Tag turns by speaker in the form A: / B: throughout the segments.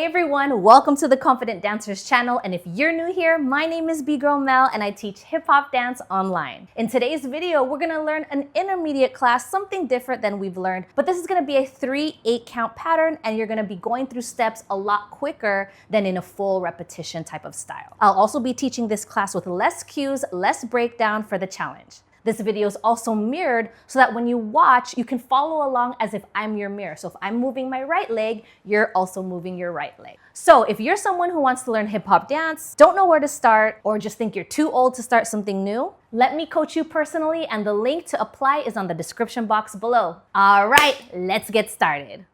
A: everyone, welcome to the Confident Dancers channel, and if you're new here, my name is Bgirl MEL and I teach hip-hop dance online. In today's video, we're gonna learn an intermediate class, something different than we've learned, but this is gonna be a 3/8 count pattern and you're gonna be going through steps a lot quicker than in a full repetition type of style. I'll also be teaching this class with less cues, less breakdown for the challenge. This video is also mirrored so that when you watch, you can follow along as if I'm your mirror. So if I'm moving my right leg, you're also moving your right leg. So if you're someone who wants to learn hip hop dance, don't know where to start, or just think you're too old to start something new, let me coach you personally, and the link to apply is on the description box below. All right, let's get started.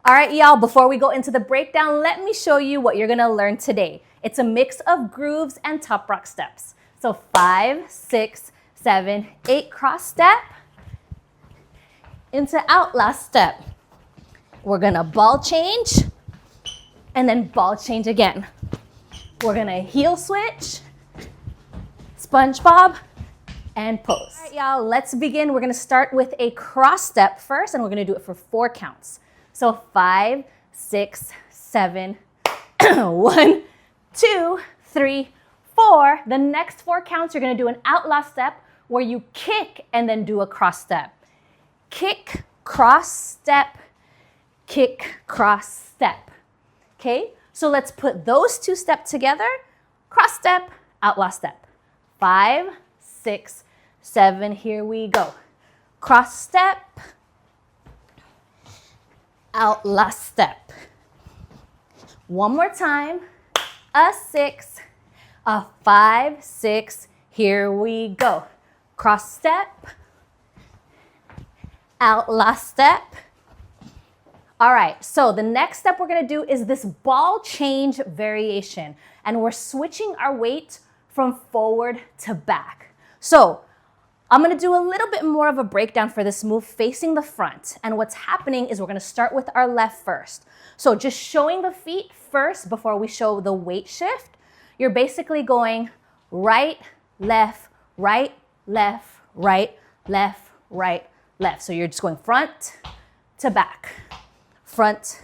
A: All right, y'all, before we go into the breakdown, let me show you what you're gonna learn today. It's a mix of grooves and top rock steps. So 5, 6, 7, 8 cross step into out last step. We're gonna ball change and then ball change again. We're gonna heel switch, SpongeBob, and pose. All right, y'all, let's begin. We're gonna start with a cross step first, and we're gonna do it for 4 counts. So 5, 6, 7, 1, 2, 3, 4. The next 4 counts, you're gonna do an out last step where you kick and then do a cross step. Kick, cross, step, kick, cross, step. Okay, so let's put those 2 steps together. Cross step, out last step. 5, 6, 7, here we go. Cross step, out last step. One more time. A 6, a 5, 6, here we go. Cross step, out last step. All right, so the next step we're gonna do is this ball change variation, and we're switching our weight from forward to back. So I'm gonna do a little bit more of a breakdown for this move facing the front, and what's happening is we're gonna start with our left first. So just showing the feet first before we show the weight shift, you're basically going right, left, right, left, right, left, right, left. So you're just going front to back, front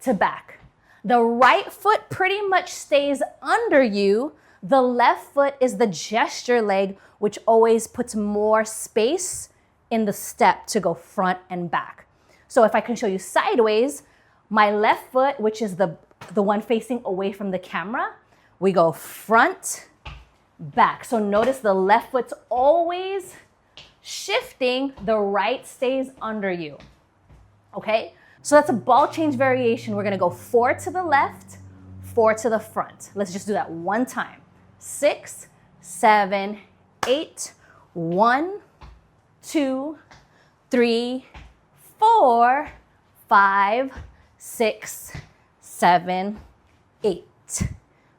A: to back. The right foot pretty much stays under you. The left foot is the gesture leg, which always puts more space in the step to go front and back. So if I can show you sideways, my left foot, which is the one facing away from the camera, we go front, back. So notice the left foot's always shifting, the right stays under you. Okay? So that's a ball change variation. We're gonna go 4 to the left, 4 to the front. Let's just do that one time. 6, 7, 8, 1, 2, 3, 4, 5, 6, 7, 8.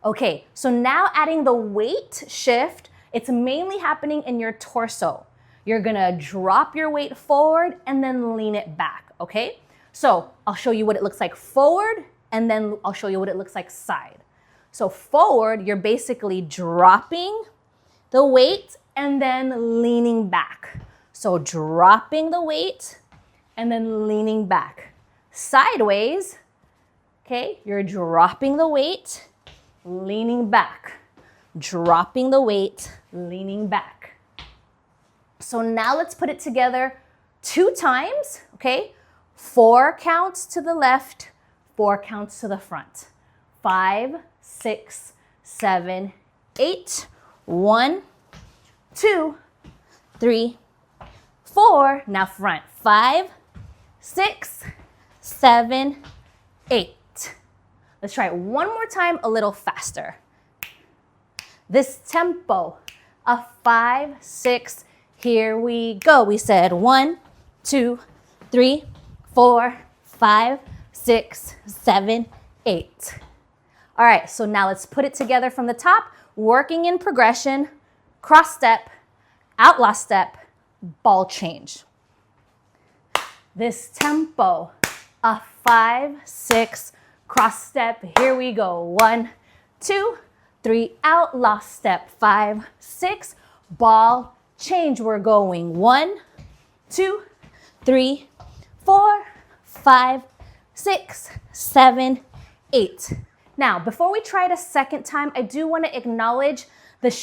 A: Okay, so now adding the weight shift, it's mainly happening in your torso. You're gonna drop your weight forward and then lean it back, okay? So I'll show you what it looks like forward, and then I'll show you what it looks like side. So forward, you're basically dropping the weight and then leaning back. So dropping the weight and then leaning back. Sideways, okay, you're dropping the weight, leaning back, dropping the weight, leaning back. So now let's put it together 2 times, okay? 4 counts to the left, 4 counts to the front. 5, 6, 7, 8, 1, 2, 3, 4. Now front. 5, 6, 7, 8. Let's try it one more time, a little faster. This tempo, a 5, 6, here we go. We said 1, 2, 3, 4, 5, 6, 7, 8. All right, so now let's put it together from the top, working in progression, cross step, out last step, ball change. This tempo, a 5, 6, cross step, here we go. 1, 2, 3, out, last step, 5, 6, ball change. We're going 1, 2, 3, 4, 5, 6, 7, 8. Now, before we try it a second time, I do want to acknowledge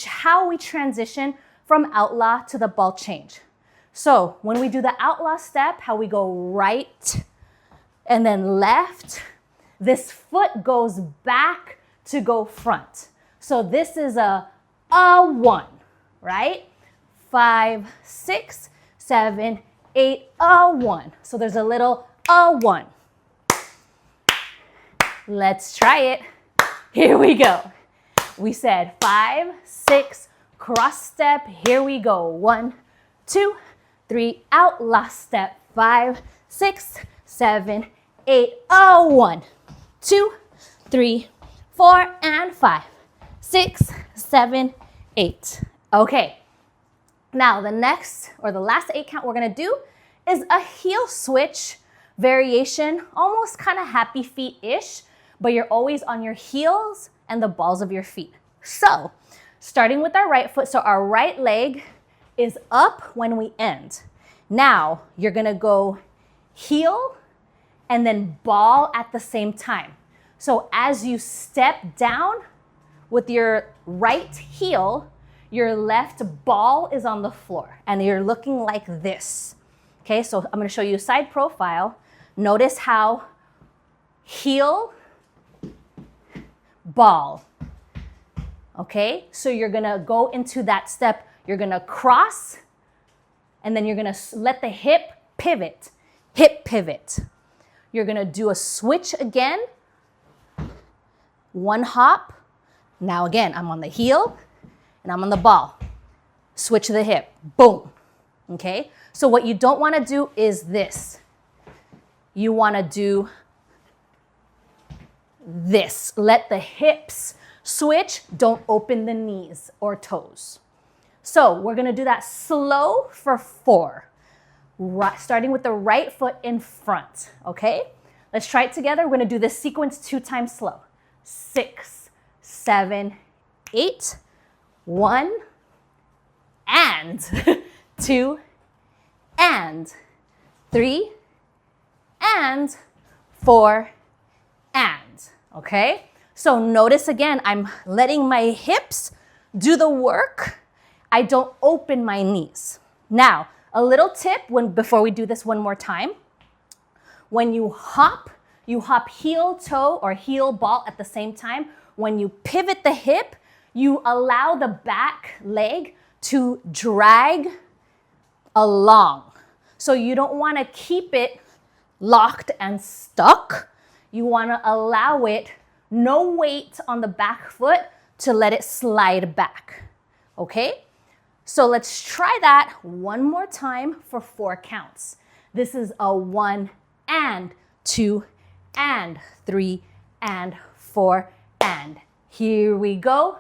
A: how we transition from outlaw to the ball change. So when we do the outlaw step, how we go right and then left, this foot goes back to go front. So this is a 1, right? 5, 6, 7, 8, a 1. So there's a little a 1. Let's try it. Here we go. We said 5, 6, cross step. Here we go. 1, 2, 3, outlaw step. 5, 6, 7, 8, a 1, 2, 3, 4, and 5, 6, 7, 8. Okay. Now the next or the last 8 count we're gonna do is a heel switch variation, almost kind of happy feet-ish, but you're always on your heels and the balls of your feet. So starting with our right foot, so our right leg is up when we end. Now you're gonna go heel and then ball at the same time. So as you step down with your right heel, your left ball is on the floor and you're looking like this. Okay, so I'm gonna show you a side profile. Notice how heel, ball. Okay, so you're gonna go into that step. You're gonna cross and then you're gonna let the hip pivot. You're gonna do a switch again. 1 hop. Now again, I'm on the heel and I'm on the ball. Switch the hip, boom. Okay, so what you don't wanna do is this. You wanna do this. Let the hips switch, don't open the knees or toes. So we're gonna do that slow for 4. Starting with the right foot in front, okay? Let's try it together. We're gonna do this sequence 2 times slow. 6, 7, 8, 1, and 2, and 3, and 4, and, okay? So notice again, I'm letting my hips do the work. I don't open my knees. Now, a little tip before we do this one more time. When you hop heel toe or heel ball at the same time. When you pivot the hip, you allow the back leg to drag along. So you don't want to keep it locked and stuck. You want to allow it, no weight on the back foot, to let it slide back. Okay? So let's try that one more time for 4 counts. This is a 1 and 2 and 3 and 4 and. Here we go.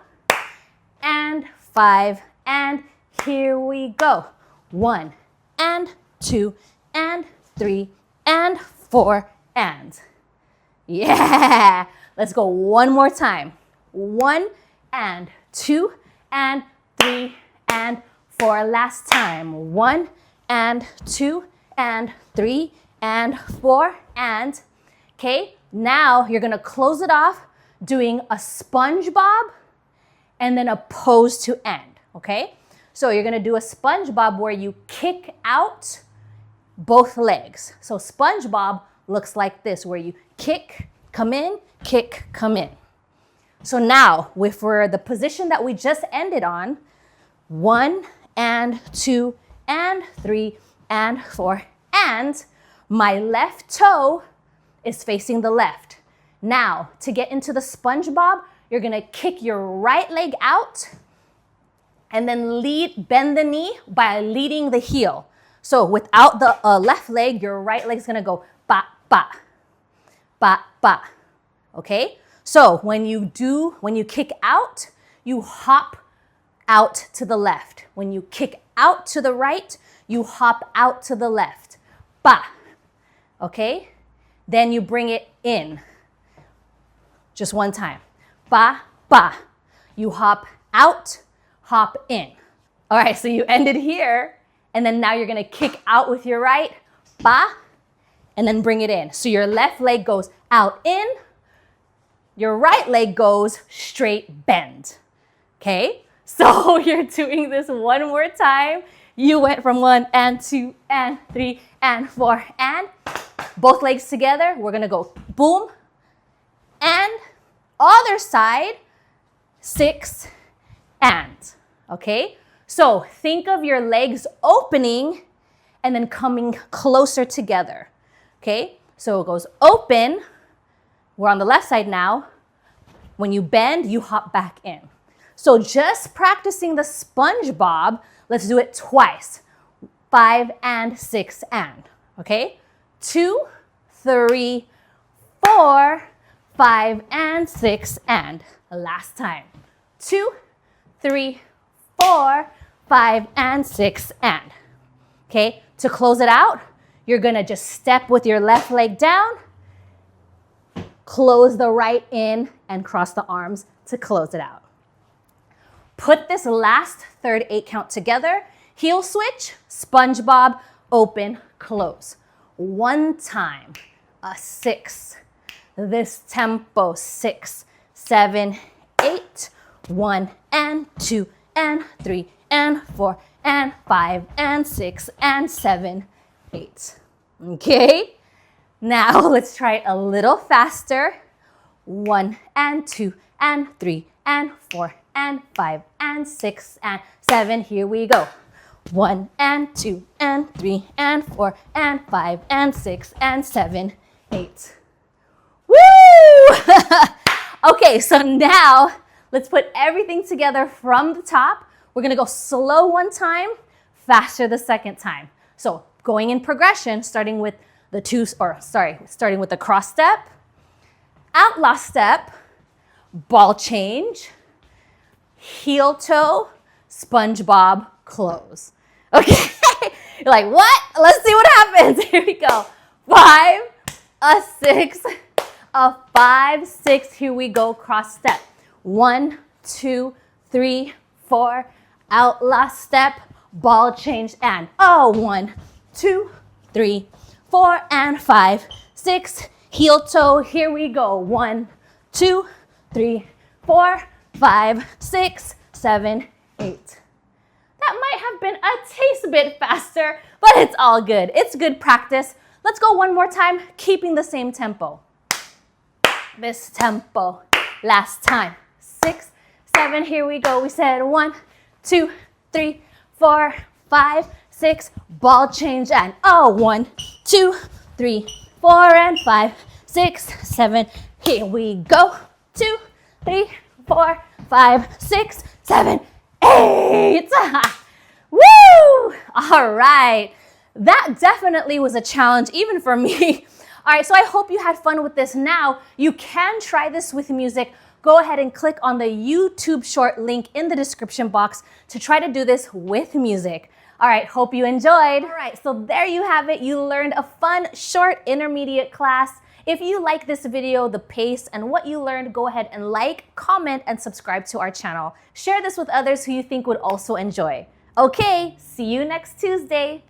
A: And 5 and here we go. 1 and 2 and 3 and 4 and. Yeah! Let's go one more time. 1 and 2 and 3 and 4. Last time. 1 and 2 and 3 and 4 and. Okay, now you're gonna close it off doing a sponge bob and then a pose to end, okay? So you're gonna do a sponge bob where you kick out both legs. So sponge bob looks like this, where you kick, come in, kick, come in. So now, for the position that we just ended on, 1 and 2 and 3 and 4 and my left toe is facing the left. Now, to get into the sponge bob, you're gonna kick your right leg out and then bend the knee by leading the heel. So without the left leg, your right leg's gonna go ba, ba, ba, ba, okay? So when you kick out, you hop out to the left. When you kick out to the right, you hop out to the left. Ba, okay? Then you bring it in. Just one time. Ba, ba. You hop out, hop in. All right, so you ended here, and then now you're gonna kick out with your right, ba, and then bring it in. So your left leg goes out, in, your right leg goes straight bend. Okay? So you're doing this one more time. You went from 1 and 2 and 3 and 4 and both legs together. We're gonna go boom and other side, 6 and. Okay? So think of your legs opening and then coming closer together. Okay? So it goes open. We're on the left side now. When you bend, you hop back in. So just practicing the SpongeBob, let's do it twice. 5 and 6 and. Okay? 2, 3, 4, 5 and 6 and. Last time. 2, 3, 4, 5 and 6 and. Okay? To close it out, you're gonna just step with your left leg down, close the right in, and cross the arms to close it out. Put this last third 8 count together. Heel switch, SpongeBob, open, close. One time, a 6. This tempo, 6, 7, 8. 1 and 2 and 3 and 4 and 5 and 6 and 7, 8. Okay? Now let's try it a little faster. 1 and 2 and 3 and 4 and 5 and 6 and 7. Here we go. 1 and 2 and 3 and 4 and 5 and 6 and 7, 8. Woo! Okay, so now let's put everything together from the top. We're gonna go slow one time, faster the second time. So going in progression, starting with the cross step, outlaw step, ball change, heel toe, SpongeBob, close. Okay, you're like, what? Let's see what happens. Here we go. 5, a 6, a 5, 6. Here we go, cross step. 1, 2, 3, 4, outlaw step, ball change, and 1, 2, 3, 4, and 5, 6, heel toe. Here we go. 1, 2, 3, 4, 5, 6, 7, 8. That might have been a taste bit faster, but it's all good. It's good practice. Let's go one more time, keeping the same tempo. This tempo. Last time. 6, 7, here we go. We said 1, 2, 3, 4, 5, 6, ball change, and 1, 2, 3, 4, and 5, 6, 7. Here we go. 2, 3, 4, 5, 6, 7, 8. Woo! All right. That definitely was a challenge, even for me. All right, so I hope you had fun with this. Now, you can try this with music. Go ahead and click on the YouTube short link in the description box to try to do this with music. All right, hope you enjoyed. All right, so there you have it. You learned a fun, short, intermediate class. If you like this video, the pace, and what you learned, go ahead and like, comment, and subscribe to our channel. Share this with others who you think would also enjoy. Okay, see you next Tuesday.